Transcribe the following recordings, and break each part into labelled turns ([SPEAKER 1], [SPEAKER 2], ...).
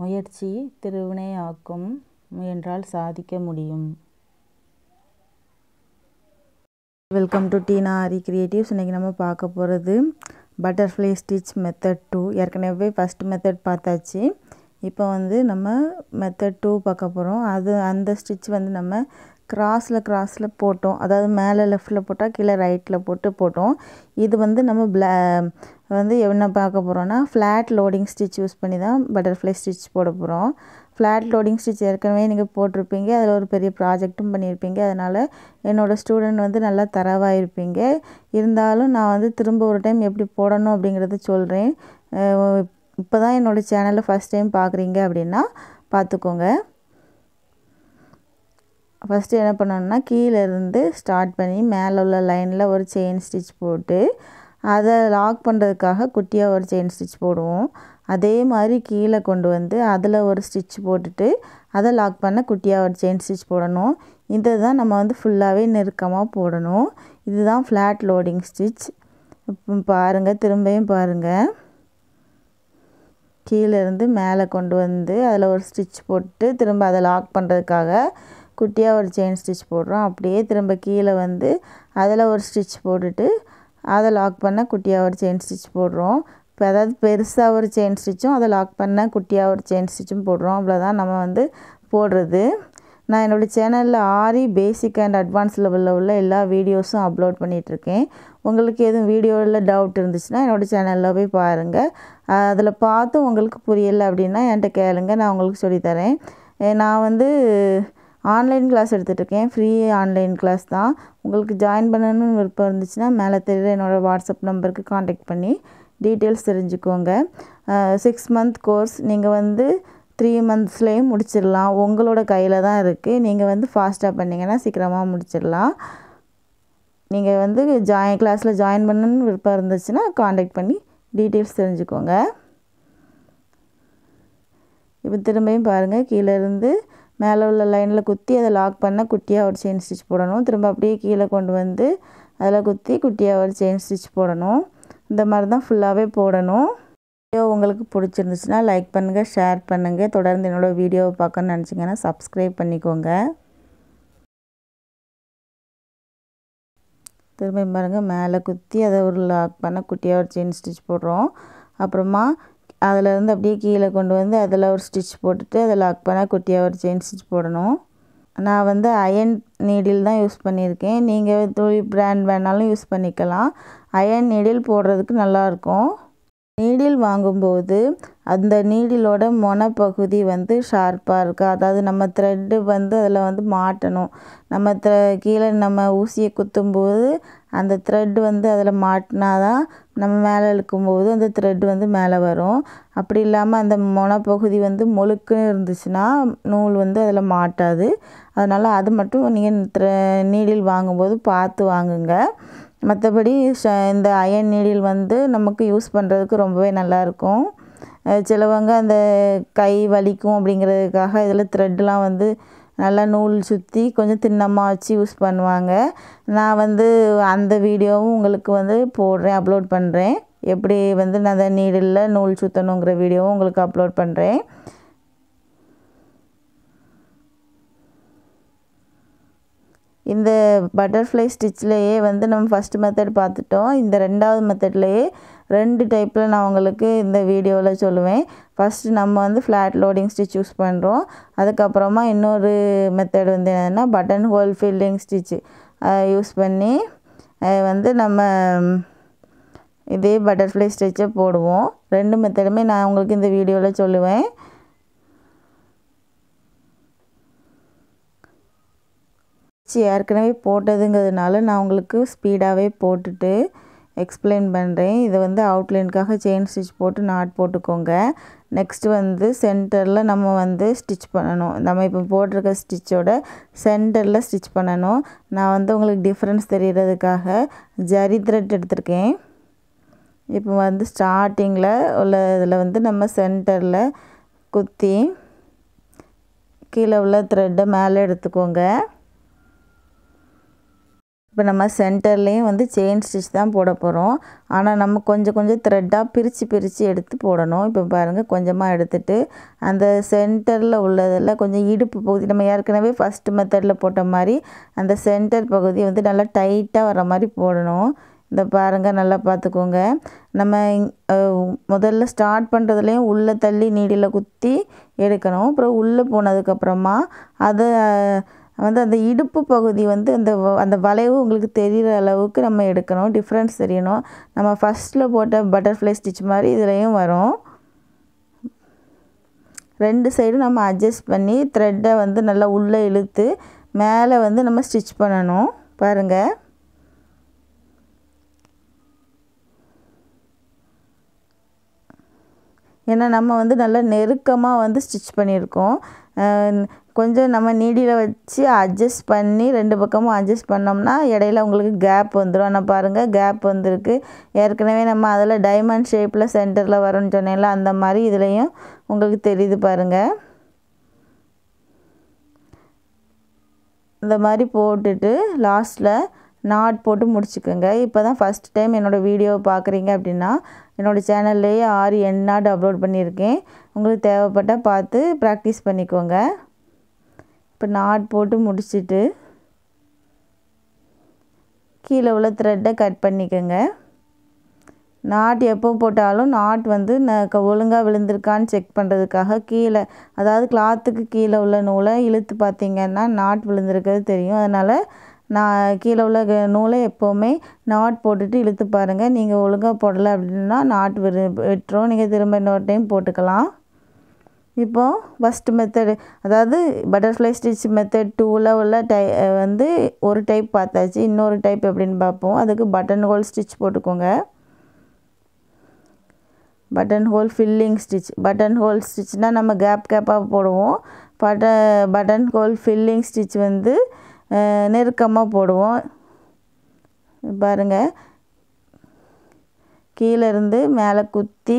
[SPEAKER 1] முயற்சி திருவினையாக்கும் முயன்றால் சாதிக்க முடியும். Welcome to aari creatives. இன்றைக்கி நம்ம பார்க்க போகிறது பட்டர்ஃப்ளை ஸ்டிச் மெத்தட் 2. ஏற்கனவே ஃபஸ்ட் மெத்தட் பார்த்தாச்சு. இப்போ நம்ம மெத்தட் 2 பார்க்க போகிறோம். அந்த ஸ்டிச் நம்ம கிராஸில் போட்டோம். அதாவது மேலே லெஃப்ட்டில் போட்டால் கீழே ரைட்டில் போட்டோம். இது நம்ம என்ன பார்க்க போகிறோன்னா ஃப்ளாட் லோடிங் ஸ்டிச் யூஸ் பண்ணி தான் பட்டர்ஃப்ளை ஸ்டிச் போட போகிறோம். ஃப்ளாட் லோடிங் ஸ்டிச் ஏற்கனவே நீங்கள் போட்டிருப்பீங்க. அதில் ஒரு பெரிய ப்ராஜெக்ட்டும் பண்ணியிருப்பீங்க. அதனால் என்னோடய ஸ்டூடெண்ட் நல்லா தரவாக இருப்பீங்க. இருந்தாலும் நான் திரும்ப ஒரு டைம் எப்படி போடணும் அப்படிங்கிறத சொல்கிறேன். இப்போ தான் என்னோடய சேனலில் ஃபஸ்ட் டைம் பார்க்குறீங்க அப்படின்னா பார்த்துக்கோங்க. ஃபஸ்ட்டு என்ன பண்ணணும்னா கீழேருந்து ஸ்டார்ட் பண்ணி மேலே உள்ள லைனில் ஒரு செயின் ஸ்டிச் போட்டு அதை லாக் பண்ணுறதுக்காக குட்டியாக ஒரு செயின் ஸ்டிச் போடுவோம். அதே மாதிரி கீழே கொண்டு அதில் ஒரு ஸ்டிச் போட்டுட்டு அதை லாக் பண்ண குட்டியாக ஒரு செயின் ஸ்டிச் போடணும். இதை தான் நம்ம ஃபுல்லாகவே நெருக்கமாக போடணும். இதுதான் ஃப்ளாட் லோடிங் ஸ்டிச். இப்போ பாருங்கள், திரும்பியும் பாருங்கள். கீழேருந்து மேலே கொண்டு அதில் ஒரு ஸ்டிச் போட்டு திரும்ப அதை லாக் பண்ணுறதுக்காக குட்டியாக ஒரு செயின் ஸ்டிச் போடுறோம். அப்படியே திரும்ப கீழே அதில் ஒரு ஸ்டிச் போட்டுட்டு அதை லாக் பண்ண குட்டியாக ஒரு செயின் ஸ்டிச் போடுறோம். இப்போ அதாவது பெருசாக ஒரு செயின் ஸ்டிச்சும் அதை லாக் பண்ண குட்டியாக ஒரு செயின் ஸ்டிச்சும் போடுறோம். அவ்வளோதான் நம்ம போடுறது. நான் என்னோடய சேனலில் ஆரி பேசிக் அண்ட் அட்வான்ஸ் லெவலில் உள்ள எல்லா வீடியோஸும் அப்லோட் பண்ணிகிட்ருக்கேன். உங்களுக்கு எதுவும் வீடியோவில் டவுட் இருந்துச்சுன்னா என்னோடய சேனலில் போய் பாருங்கள். அதில் பார்த்து உங்களுக்கு புரியலை அப்படின்னா என்கிட்ட கேளுங்க, நான் உங்களுக்கு சொல்லித்தரேன். நான் ஆன்லைன் கிளாஸ் எடுத்துகிட்ருக்கேன். ஃப்ரீ ஆன்லைன் கிளாஸ் தான். உங்களுக்கு ஜாயின் பண்ணணும்னு விருப்பம் இருந்துச்சுன்னா மேலே தெரியுற என்னோடய வாட்ஸ்அப் நம்பருக்கு காண்டாக்ட் பண்ணி டீட்டெயில்ஸ் தெரிஞ்சுக்கோங்க. 6 மந்த் கோர்ஸ். நீங்கள் 3 மந்த்ஸ்லேயும் முடிச்சிடலாம். உங்களோட கையில் தான் இருக்குது. நீங்கள் ஃபாஸ்ட்டாக பண்ணிங்கன்னா சீக்கிரமாக முடிச்சிடலாம். நீங்கள் கிளாஸில் ஜாயின் பண்ணணும்னு விருப்பம் இருந்துச்சுன்னா காண்டாக்ட் பண்ணி டீட்டெயில்ஸ் தெரிஞ்சுக்கோங்க. இப்போ திரும்பியும் பாருங்கள், கீழேருந்து மேலே உள்ள லைனில் குத்தி அதை லாக் பண்ண குட்டியாக ஒரு செயின் ஸ்டிச் போடணும். திரும்ப அப்படியே கீழே கொண்டு அதில் குத்தி குட்டியாக ஒரு செயின் ஸ்டிச் போடணும். இந்த மாதிரி தான் ஃபுல்லாகவே போடணும். வீடியோ உங்களுக்கு பிடிச்சிருந்துச்சுன்னா லைக் பண்ணுங்கள், ஷேர் பண்ணுங்கள். தொடர்ந்து என்னோடய வீடியோவை பார்க்கணுன்னு நினச்சிங்கன்னா சப்ஸ்கிரைப் பண்ணிக்கோங்க. திரும்ப பாருங்கள், மேலே குத்தி அதை ஒரு லாக் பண்ண குட்டியாக ஒரு செயின் ஸ்டிச் போடுறோம். அப்புறமா அதிலேருந்து அப்படியே கீழே கொண்டு அதில் ஒரு ஸ்டிச் போட்டுட்டு அதை லாக் பண்ண குட்டியாக ஒரு செயின் ஸ்டிச் போடணும். நான் அயன் நீடில் தான் யூஸ் பண்ணியிருக்கேன். நீங்கள் துணி பிராண்ட் வேணாலும் யூஸ் பண்ணிக்கலாம். அயன் நீடில் போடுறதுக்கு நல்லாயிருக்கும். நீடில் வாங்கும்போது அந்த நீடிலோட மொனப்பகுதி ஷார்ப்பாக இருக்குது. அதாவது நம்ம த்ரெட்டு அதில் மாட்டணும். நம்ம கீழே நம்ம ஊசியை குத்தும்போது அந்த த்ரெட் அதில் மாட்டினா தான் நம்ம மேலே இழுக்கும்போது அந்த த்ரெட் மேலே வரும். அப்படி இல்லாமல் அந்த மொனப்பகுதி முழுக்குன்னு இருந்துச்சுன்னா நூல் அதில் மாட்டாது. அதனால் அது மட்டும் நீங்கள் நீடில் வாங்கும்போது பார்த்து வாங்குங்க. மற்றபடி இந்த அயன் நீடில் நமக்கு யூஸ் பண்ணுறதுக்கு ரொம்பவே நல்லாயிருக்கும். சிலவங்க அந்த கை வலிக்கும் அப்படிங்கிறதுக்காக இதில் த்ரெட்லாம் நல்லா நூல் சுற்றி கொஞ்சம் திண்ணமாக வச்சு யூஸ் பண்ணுவாங்க. நான் அந்த வீடியோவும் உங்களுக்கு போடுறேன், அப்லோட் பண்ணுறேன். எப்படி நான் அந்த நீடிலில் நூல் சுற்றணுங்கிற வீடியோவும் உங்களுக்கு அப்லோட் பண்ணுறேன். இந்த பட்டர்ஃப்ளை ஸ்டிச்லேயே நம்ம ஃபஸ்ட் மெத்தட் பார்த்துட்டோம். இந்த ரெண்டாவது மெத்தட்லேயே 2 டைப்பில் நான் உங்களுக்கு இந்த வீடியோவில் சொல்லுவேன். ஃபஸ்ட்டு நம்ம ஃப்ளாட் லோடிங் ஸ்டிச் யூஸ் பண்ணுறோம். அதுக்கப்புறமா இன்னொரு மெத்தட் என்னென்னா button hole filling stitch use பண்ணி நம்ம இதே பட்டர்ஃப்ளை ஸ்டிச்சை போடுவோம். 2 மெத்தடுமே நான் உங்களுக்கு இந்த வீடியோவில் சொல்லுவேன். ஏற்கனவே போட்டதுங்கிறதுனால நான் உங்களுக்கு ஸ்பீடாகவே போட்டுட்டு எக்ஸ்பிளைன் பண்ணுறேன். இதை அவுட்லைனுக்காக செயின் ஸ்டிச் போட்டு நாட் போட்டுக்கோங்க. நெக்ஸ்ட்டு சென்டரில் நம்ம ஸ்டிச் பண்ணணும். நம்ம இப்போ போட்டிருக்க ஸ்டிச்சோட சென்டரில் ஸ்டிச் பண்ணணும். நான் உங்களுக்கு டிஃப்ரென்ஸ் தெரிகிறதுக்காக ஜரி த்ரெட் எடுத்திருக்கேன். இப்போ ஸ்டார்டிங்கில் உள்ள இதில் நம்ம சென்டரில் குத்தி கீழே உள்ள த்ரெட்டை மேலே எடுத்துக்கோங்க. இப்போ நம்ம சென்டர்லேயும் வந்து செயின் ஸ்டிச் தான் போட போகிறோம். ஆனால் நம்ம கொஞ்சம் கொஞ்சம் த்ரெட்டாக பிரித்து எடுத்து போடணும். இப்போ பாருங்கள், கொஞ்சமாக எடுத்துகிட்டு அந்த சென்டரில் உள்ளதில் கொஞ்சம் இடுப்பு பகுதி நம்ம ஏற்கனவே ஃபஸ்ட்டு மெத்தடில் போட்ட மாதிரி அந்த சென்டர் பகுதி வந்து நல்லா டைட்டாக வர மாதிரி போடணும். இந்த பாருங்கள், நல்லா பார்த்துக்கோங்க. நம்ம முதல்ல ஸ்டார்ட் பண்ணுறதுலேயும் உள்ளே தள்ளி நீடியில் குத்தி எடுக்கணும். அப்புறம் உள்ளே போனதுக்கப்புறமா அதை வந்து அந்த இடுப்பு பகுதி வந்து அந்த வளைவு உங்களுக்கு தெரிகிற அளவுக்கு நம்ம எடுக்கணும். டிஃப்ரென்ஸ் தெரியணும். நம்ம ஃபஸ்ட்டில் போட்ட பட்டர்ஃப்ளை ஸ்டிச் மாதிரி இதுலேயும் வரும். 2 சைடும் நம்ம அட்ஜஸ்ட் பண்ணி த்ரெட்டை வந்து நல்லா உள்ளே இழுத்து மேலே வந்து நம்ம ஸ்டிச் பண்ணணும். பாருங்கள், ஏன்னா நம்ம வந்து நல்லா நெருக்கமாக வந்து ஸ்டிச் பண்ணியிருக்கோம். கொஞ்சம் நம்ம நீடியில் வச்சு அட்ஜஸ்ட் பண்ணி 2 பக்கமும் அட்ஜஸ்ட் பண்ணோம்னா இடையில உங்களுக்கு கேப் வந்துடும். ஆனால் பாருங்கள், கேப் வந்திருக்கு. ஏற்கனவே நம்ம அதில் டைமண்ட் ஷேப்பில் சென்டரில் வரும்னு சொன்னேன்ல, அந்த மாதிரி இதுலேயும் உங்களுக்கு தெரியுது பாருங்கள். இந்த மாதிரி போட்டுட்டு லாஸ்ட்டில் நாட் போட்டு முடிச்சுக்கோங்க. இப்போ தான் ஃபஸ்ட் டைம் என்னோடய வீடியோவை பார்க்குறீங்க அப்படின்னா என்னோடய சேனல்லையே ஆரி எண்ட் நாட் அப்லோட் பண்ணியிருக்கேன். உங்களுக்கு தேவைப்பட்டால் பார்த்து ப்ராக்டிஸ் பண்ணிக்கோங்க. இப்போ நாட் போட்டு முடிச்சுட்டு கீழே உள்ள த்ரெட்டை கட் பண்ணிக்கோங்க. நாட் எப்போ போட்டாலும் நாட் வந்து ஒழுங்காக விழுந்திருக்கான்னு செக் பண்ணுறதுக்காக கீழே, அதாவது கிளாத்துக்கு கீழே உள்ள நூலை இழுத்து பார்த்திங்கன்னா நாட் விழுந்திருக்கிறது தெரியும். அதனால் நான் கீழே உள்ள நூலை எப்போவுமே நாட் போட்டுட்டு இழுத்து பாருங்கள். நீங்கள் ஒழுங்காக போடலை அப்படின்னா நாட் விட்டுரும். நீங்கள் திரும்ப இன்னொரு டைம் போட்டுக்கலாம். இப்போது ஃபஸ்ட்டு மெத்தடு, அதாவது பட்டர்ஃப்ளை ஸ்டிச் மெத்தட் 2ல் உள்ள வந்து ஒரு டைப் பார்த்தாச்சு. இன்னொரு டைப் எப்படின்னு பார்ப்போம். அதுக்கு பட்டன் ஹோல் ஸ்டிச் போட்டுக்கோங்க. Button hole filling stitch. Button hole ஸ்டிச்னால் நம்ம கேப்பாக போடுவோம். பட்டன் ஹோல் ஃபில்லிங் ஸ்டிச் வந்து நெருக்கமாக போடுவோம். பாருங்கள், கீழே இருந்து மேலே குத்தி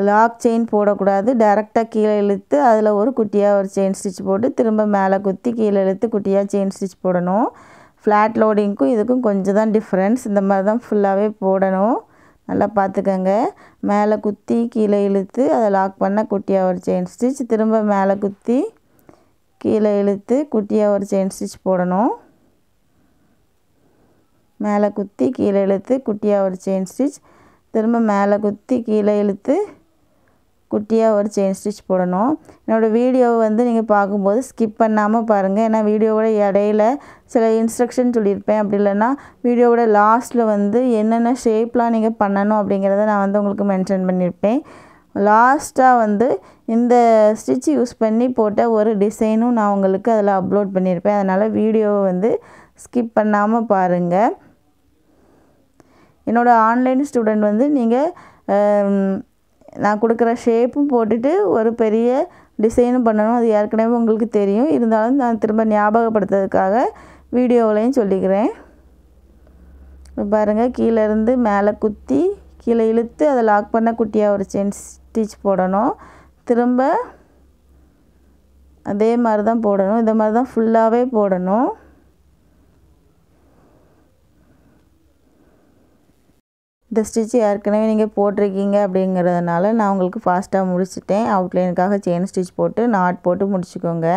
[SPEAKER 1] லாக் செயின் போடக்கூடாது. டைரெக்டாக கீழே இழுத்து அதில் ஒரு குட்டியாக ஒரு செயின் ஸ்டிச் போட்டு திரும்ப மேலே குத்தி கீழே இழுத்து குட்டியாக செயின் ஸ்டிச் போடணும். ஃப்ளாட் லோடிங்க்கும் இதுக்கும் கொஞ்சம் தான் டிஃப்ரென்ஸ். இந்த மாதிரி தான் ஃபுல்லாகவே போடணும். நல்லா பார்த்துக்கோங்க. மேலே குத்தி கீழே இழுத்து அதை லாக் பண்ண குட்டியாக ஒரு செயின் ஸ்டிச், திரும்ப மேலே குத்தி கீழே இழுத்து குட்டியாக ஒரு செயின் ஸ்டிச் போடணும். மேலே குத்தி கீழே இழுத்து குட்டியாக ஒரு செயின் ஸ்டிச், திரும்ப மேலே குத்தி கீழே இழுத்து குட்டியாக ஒரு செயின் ஸ்டிச் போடணும். என்னோடய வீடியோவை வந்து நீங்கள் பார்க்கும்போது ஸ்கிப் பண்ணாமல் பாருங்கள். ஏன்னா வீடியோவோட இடையில சில இன்ஸ்ட்ரக்ஷன் சொல்லியிருப்பேன். அப்படி இல்லைன்னா வீடியோவோட லாஸ்ட்டில் வந்து என்னென்ன ஷேப்லாம் நீங்கள் பண்ணணும் அப்படிங்கிறத நான் வந்து உங்களுக்கு மென்ஷன் பண்ணியிருப்பேன். லாஸ்ட்டாக வந்து இந்த ஸ்டிச் யூஸ் பண்ணி போட்ட ஒரு டிசைனும் நான் உங்களுக்கு அதில் அப்லோட் பண்ணியிருப்பேன். அதனால் வீடியோவை வந்து ஸ்கிப் பண்ணாமல் பாருங்கள். என்னோடய ஆன்லைன் ஸ்டூடெண்ட் வந்து நீங்கள் நான் கொடுக்குற ஷேப்பும் போட்டுட்டு ஒரு பெரிய டிசைனும் பண்ணணும். அது ஏற்கனவே உங்களுக்கு தெரியும். இருந்தாலும் நான் திரும்ப ஞாபகப்படுத்துறதுக்காக வீடியோவிலையும் சொல்லிக்கிறேன். பாருங்கள், கீழேருந்து மேலே குத்தி கீழே இழுத்து அதை லாக் பண்ண குட்டியாக ஒரு செயின் ஸ்டிச் போடணும். திரும்ப அதே மாதிரி தான் போடணும். இந்த மாதிரி தான் ஃபுல்லாகவே போடணும். இந்த ஸ்டிச் ஏற்கனவே நீங்கள் போட்டிருக்கீங்க அப்படிங்கிறதுனால நான் உங்களுக்கு ஃபாஸ்ட்டாக முடிச்சிட்டேன். அவுட்லைனுக்காக செயின் ஸ்டிச் போட்டு நாட் போட்டு முடிச்சுக்கோங்க.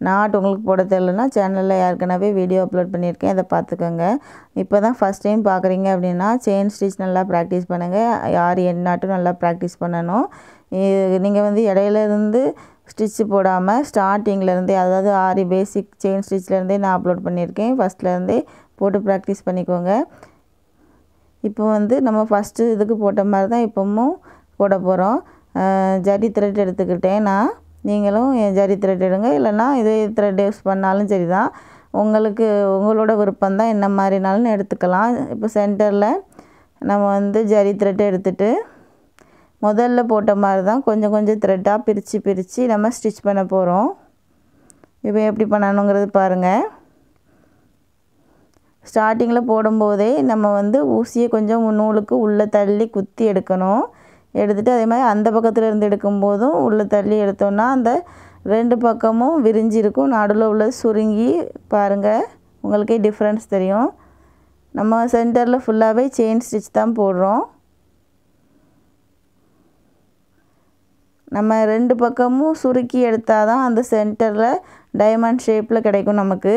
[SPEAKER 1] நாட் உங்களுக்கு போட தெரியலனா சேனலில் ஏற்கனவே வீடியோ அப்லோட் பண்ணியிருக்கேன், அதை பார்த்துக்கோங்க. இப்போ தான் ஃபஸ்ட் டைம் பார்க்குறீங்க அப்படின்னா செயின் ஸ்டிச் நல்லா ப்ராக்டிஸ் பண்ணுங்கள். ஆரி எண்ட் நாட்டும் நல்லா ப்ராக்டிஸ் பண்ணணும். நீங்கள் வந்து இடையிலேருந்து ஸ்டிச்சு போடாமல் ஸ்டார்டிங்லேருந்தே, அதாவது ஆரி பேசிக் செயின் ஸ்டிச்லேருந்தே நான் அப்லோட் பண்ணியிருக்கேன். ஃபஸ்ட்லேருந்தே போட்டு ப்ராக்டிஸ் பண்ணிக்கோங்க. இப்போ வந்து நம்ம ஃபஸ்ட்டு இதுக்கு போட்ட மாதிரி தான் இப்போவும் போட போகிறோம். ஜரி த்ரெட் எடுத்துக்கிட்டேன் நான். நீங்களும் ஜரி த்ரெட் எடுங்க, இல்லைன்னா இதே த்ரெட் யூஸ் பண்ணாலும் சரி தான். உங்களோட விருப்பம் தான், என்ன மாதிரினாலும் எடுத்துக்கலாம். இப்போ சென்டரில் நம்ம வந்து ஜரி த்ரெட் எடுத்துகிட்டு முதல்ல போட்ட மாதிரி தான் கொஞ்சம் கொஞ்சம் த்ரெட்டாக பிரித்து நம்ம ஸ்டிச் பண்ண போகிறோம். இப்போ எப்படி பண்ணணுங்கிறது பாருங்கள். ஸ்டார்டிங்கில் போடும்போதே நம்ம வந்து ஊசியை கொஞ்சம் நூலுக்கு உள்ளே தள்ளி குத்தி எடுக்கணும். எடுத்துகிட்டு அதே மாதிரி அந்த பக்கத்தில் இருந்து எடுக்கும்போதும் உள்ளே தள்ளி எடுத்தோன்னா அந்த 2 பக்கமும் விரிஞ்சிருக்கும். நடுவில் உள்ள சுருங்கி பாருங்கள், உங்களுக்கே டிஃப்ரென்ஸ் தெரியும். நம்ம சென்டரில் ஃபுல்லாகவே செயின் ஸ்டிச் தான் போடுறோம். நம்ம 2 பக்கமும் சுருக்கி எடுத்தால் தான் அந்த சென்டரில் டைமண்ட் ஷேப்பில் கிடைக்கும் நமக்கு.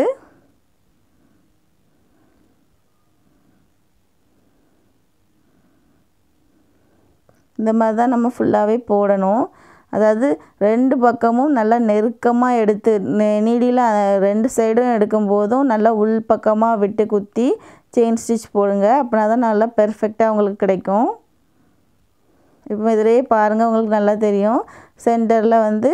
[SPEAKER 1] இந்த மாதிரி தான் நம்ம ஃபுல்லாகவே போடணும். அதாவது 2 பக்கமும் நல்லா நெருக்கமாக எடுத்து நீடியில் 2 சைடும் எடுக்கும்போதும் நல்லா உள் பக்கமாக விட்டு குத்தி செயின் ஸ்டிச் போடுங்க. அப்படின்னா தான் நல்லா பெர்ஃபெக்டாக உங்களுக்கு கிடைக்கும். இப்போ இதிலேயே பாருங்கள், உங்களுக்கு நல்லா தெரியும். சென்டரில் வந்து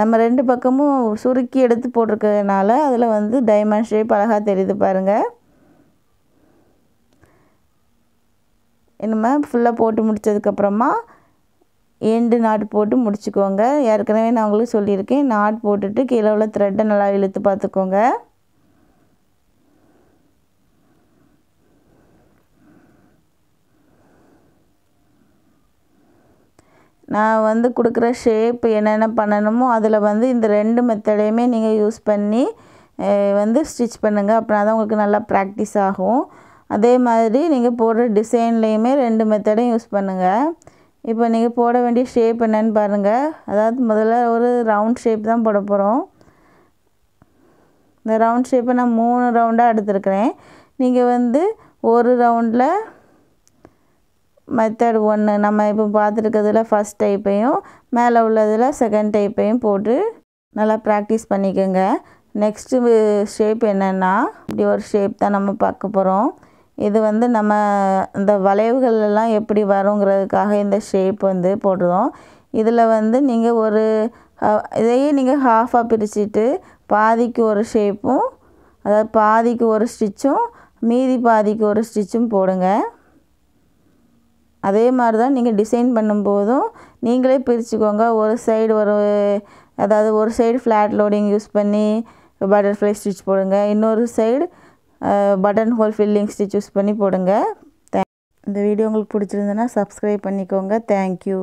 [SPEAKER 1] நம்ம 2 பக்கமும் சுருக்கி எடுத்து போட்டிருக்கிறதுனால அதில் வந்து டைமண்ட் ஷேப் அழகாக தெரியுது பாருங்கள். இனிமேல் ஃபுல்லாக போட்டு முடித்ததுக்கப்புறமா எண்டு நாட் போட்டு முடிச்சுக்கோங்க. ஏற்கனவே நான் உங்களுக்கு சொல்லியிருக்கேன், நாட் போட்டுட்டு கீழே உள்ள த்ரெட்டை நல்லா இழுத்து பார்த்துக்கோங்க. நான் வந்து கொடுக்குற ஷேப் என்னென்ன பண்ணணுமோ அதில் வந்து இந்த 2 மெத்தடையுமே நீங்கள் யூஸ் பண்ணி வந்து ஸ்டிச் பண்ணுங்கள். அப்படின்னா தான் உங்களுக்கு நல்லா ப்ராக்டிஸ் ஆகும். அதே மாதிரி நீங்கள் போடுற டிசைன்லேயுமே 2 மெத்தடையும் யூஸ் பண்ணுங்கள். இப்போ நீங்கள் போட வேண்டிய ஷேப் என்னென்னு பாருங்கள். அதாவது முதல்ல ஒரு ரவுண்ட் ஷேப் தான் போட போகிறோம். இந்த ரவுண்ட் ஷேப்பை நான் 3 ரவுண்டாக எடுத்துருக்கிறேன். நீங்கள் வந்து ஒரு ரவுண்டில் மெத்தட் 1 நம்ம இப்போ பார்த்துருக்கிறதுல ஃபஸ்ட் டைப்பையும் மேலே உள்ளதில் செகண்ட் டைப்பையும் போட்டு நல்லா ப்ராக்டிஸ் பண்ணிக்கோங்க. நெக்ஸ்ட்டு ஷேப் என்னென்னா இப்படி ஒரு ஷேப் தான் நம்ம பார்க்க போகிறோம். இது வந்து நம்ம இந்த வளைவுகளெல்லாம் எப்படி வருங்கிறதுக்காக இந்த ஷேப் வந்து போடுறோம். இதில் வந்து நீங்கள் ஒரு இதையே நீங்கள் ஹாஃபாக பிரிச்சுட்டு பாதிக்கு ஒரு ஷேப்பும், அதாவது பாதிக்கு ஒரு ஸ்டிச்சும் மீதி பாதிக்கு ஒரு ஸ்டிச்சும் போடுங்க. அதே மாதிரி தான் நீங்கள் டிசைன் பண்ணும்போதும் நீங்களே பிரிச்சுக்கோங்க. ஒரு சைடு அதாவது ஒரு சைடு ஃப்ளாட் லோடிங் யூஸ் பண்ணி பட்டர்ஃப்ளை ஸ்டிச் போடுங்க. இன்னொரு side button hole filling stitch use பண்ணி போடுங்க. இந்த வீடியோ உங்களுக்கு பிடிச்சிருந்ததுன்னா சப்ஸ்கிரைப் பண்ணிக்கோங்க. தேங்க்யூ.